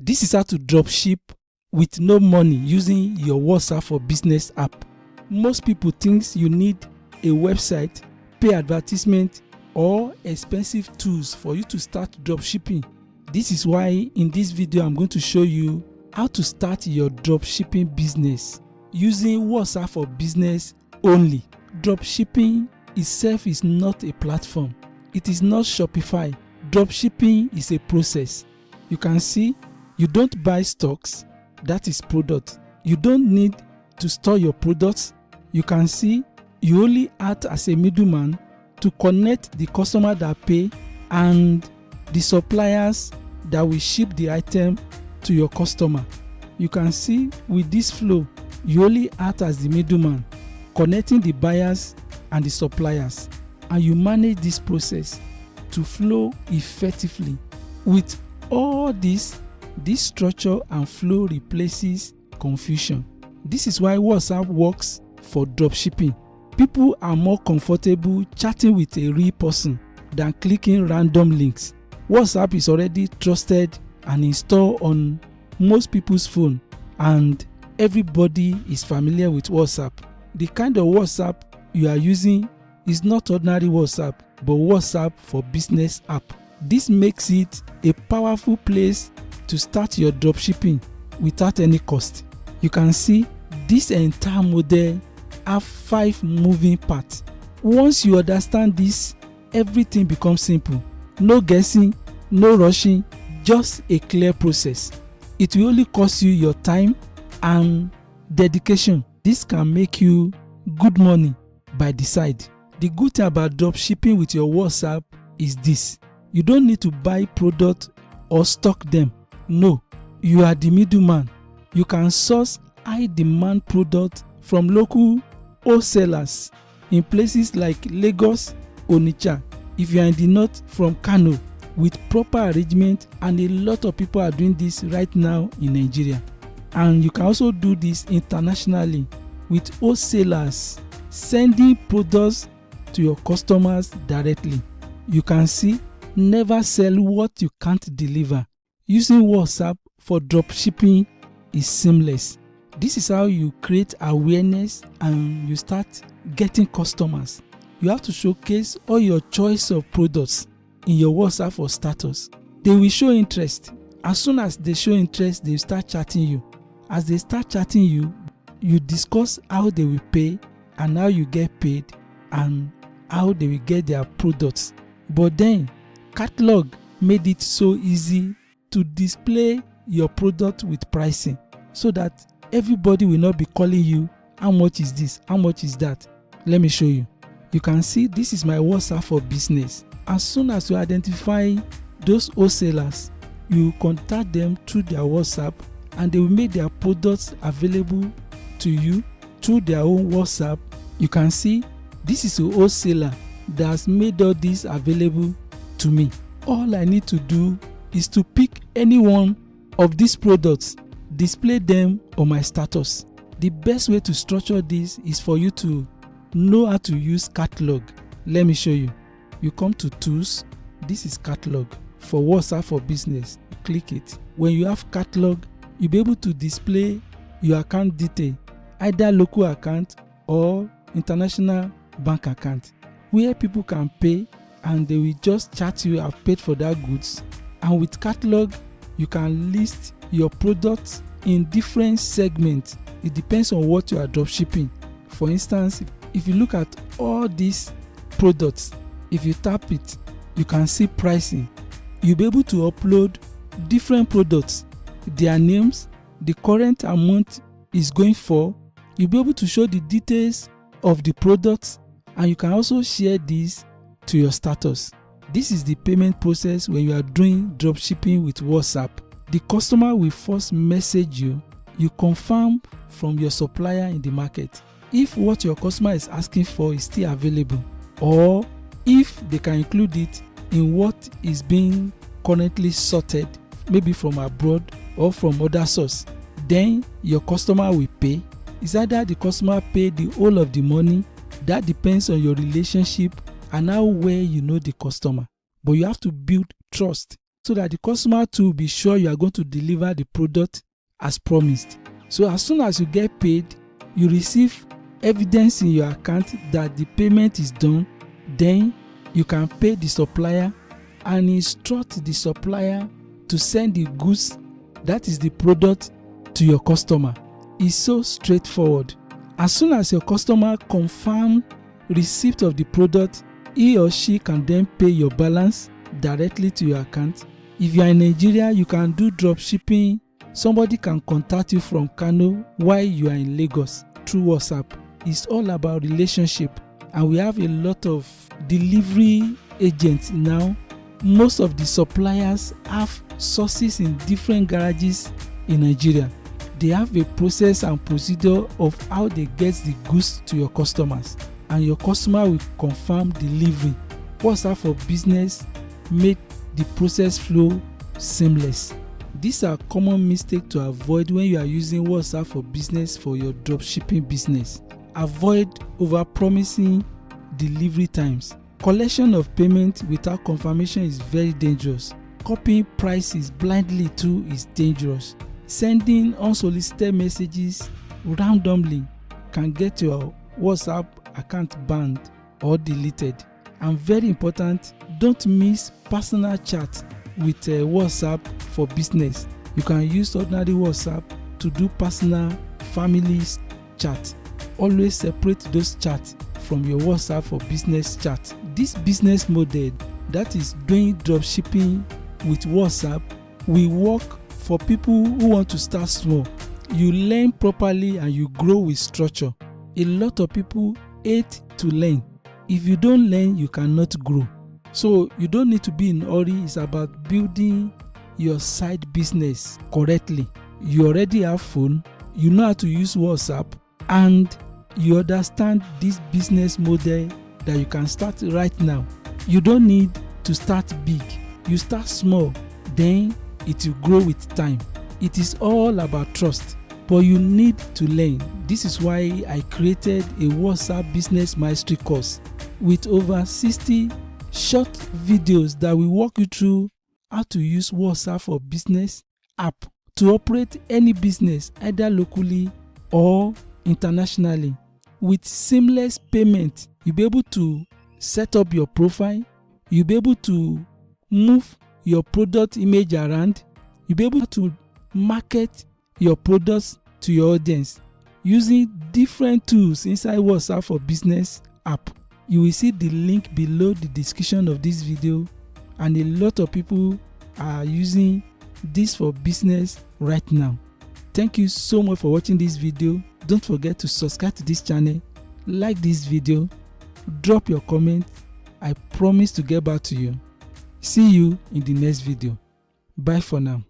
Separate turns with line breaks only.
This is how to dropship with no money using your WhatsApp for Business app. Most people think you need a website, pay advertisement, or expensive tools for you to start dropshipping. This is why in this video I'm going to show you how to start your dropshipping business using WhatsApp for Business only. Dropshipping itself is not a platform. It is not Shopify. Dropshipping is a process. You can see you don't buy stocks, that is product. You don't need to store your products. You can see you only act as a middleman to connect the customer that pay and the suppliers that will ship the item to your customer. You can see with this flow, you only act as the middleman, connecting the buyers and the suppliers, and you manage this process to flow effectively. With all this structure and flow replaces confusion. This is why WhatsApp works for dropshipping. People are more comfortable chatting with a real person than clicking random links. WhatsApp is already trusted and installed on most people's phone, and everybody is familiar with WhatsApp. The kind of WhatsApp you are using is not ordinary WhatsApp, but WhatsApp for Business app. This makes it a powerful place to start your dropshipping without any cost. You can see this entire model have 5 moving parts. Once you understand this, everything becomes simple. No guessing, no rushing, just a clear process. It will only cost you your time and dedication. This can make you good money by the side. The good thing about dropshipping with your WhatsApp is this: you don't need to buy product or stock them. No, you are the middleman. You can source high demand product from local wholesalers in places like Lagos, Onitsha. If you are in the north, from Kano, with proper arrangement, and a lot of people are doing this right now in Nigeria. And you can also do this internationally with wholesalers sending products to your customers directly. You can see, never sell what you can't deliver. Using WhatsApp for dropshipping is seamless. This is how you create awareness and you start getting customers. You have to showcase all your choice of products in your WhatsApp for status. They will show interest. As soon as they show interest, they start chatting you. As they start chatting you, you discuss how they will pay and how you get paid and how they will get their products. But then, catalog made it so easy to display your product with pricing so that everybody will not be calling you, how much is this, how much is that. Let me show you. You can see this is my WhatsApp for Business. As soon as you identify those wholesalers, you contact them through their WhatsApp and they will make their products available to you through their own WhatsApp. You can see this is a wholesaler that has made all this available to me. All I need to do is to pick any one of these products, display them on my status. The best way to structure this is for you to know how to use catalog. Let me show you. You come to tools. This is catalog for WhatsApp for Business. You click it. When you have catalog, you'll be able to display your account detail, either local account or international bank account, where people can pay and they will just chat you, have paid for that goods. And with catalog, you can list your products in different segments. It depends on what you are dropshipping. For instance, if you look at all these products, if you tap it, you can see pricing. You'll be able to upload different products, their names, the current amount is going for. You'll be able to show the details of the products, and you can also share this to your status. This is the payment process when you are doing dropshipping with WhatsApp. The customer will first message you. You confirm from your supplier in the market if what your customer is asking for is still available, or if they can include it in what is being currently sorted, maybe from abroad or from other source. Then your customer will pay. It's either the customer pay the whole of the money. That depends on your relationship and how well you know the customer. But you have to build trust so that the customer too will be sure you are going to deliver the product as promised. So as soon as you get paid, you receive evidence in your account that the payment is done. Then you can pay the supplier and instruct the supplier to send the goods, that is the product, to your customer. It's so straightforward. As soon as your customer confirms receipt of the product, he or she can then pay your balance directly to your account. If you are in Nigeria, you can do dropshipping. Somebody can contact you from Kano while you are in Lagos through WhatsApp. It's all about relationship, and we have a lot of delivery agents now. Most of the suppliers have sources in different garages in Nigeria. They have a process and procedure of how they get the goods to your customers, and your customer will confirm delivery. WhatsApp for Business make the process flow seamless. These are common mistakes to avoid when you are using WhatsApp for Business for your dropshipping business. Avoid over-promising delivery times. Collection of payment without confirmation is very dangerous. Copying prices blindly too is dangerous. Sending unsolicited messages randomly can get your WhatsApp account banned or deleted. And very important, don't miss personal chat with WhatsApp for Business. You can use ordinary WhatsApp to do personal family chat. Always separate those chats from your WhatsApp for Business chat. This business model, that is doing dropshipping with WhatsApp, will work for people who want to start small. You learn properly and you grow with structure. A lot of people hate to learn. If you don't learn, you cannot grow. So you don't need to be in a hurry. It's about building your side business correctly. You already have phone, you know how to use WhatsApp, and you understand this business model that you can start right now. You don't need to start big. You start small, then it will grow with time. It is all about trust, but you need to learn. This is why I created a WhatsApp Business Mastery course with over 60 short videos that will walk you through how to use WhatsApp for Business app to operate any business, either locally or internationally. With seamless payment, you'll be able to set up your profile, you'll be able to move your product image around, you'll be able to market your products to your audience using different tools inside WhatsApp for Business app. You will see the link below the description of this video, and a lot of people are using this for business right now. Thank you so much for watching this video. Don't forget to subscribe to this channel, like this video, drop your comment. I promise to get back to you. See you in the next video. Bye for now.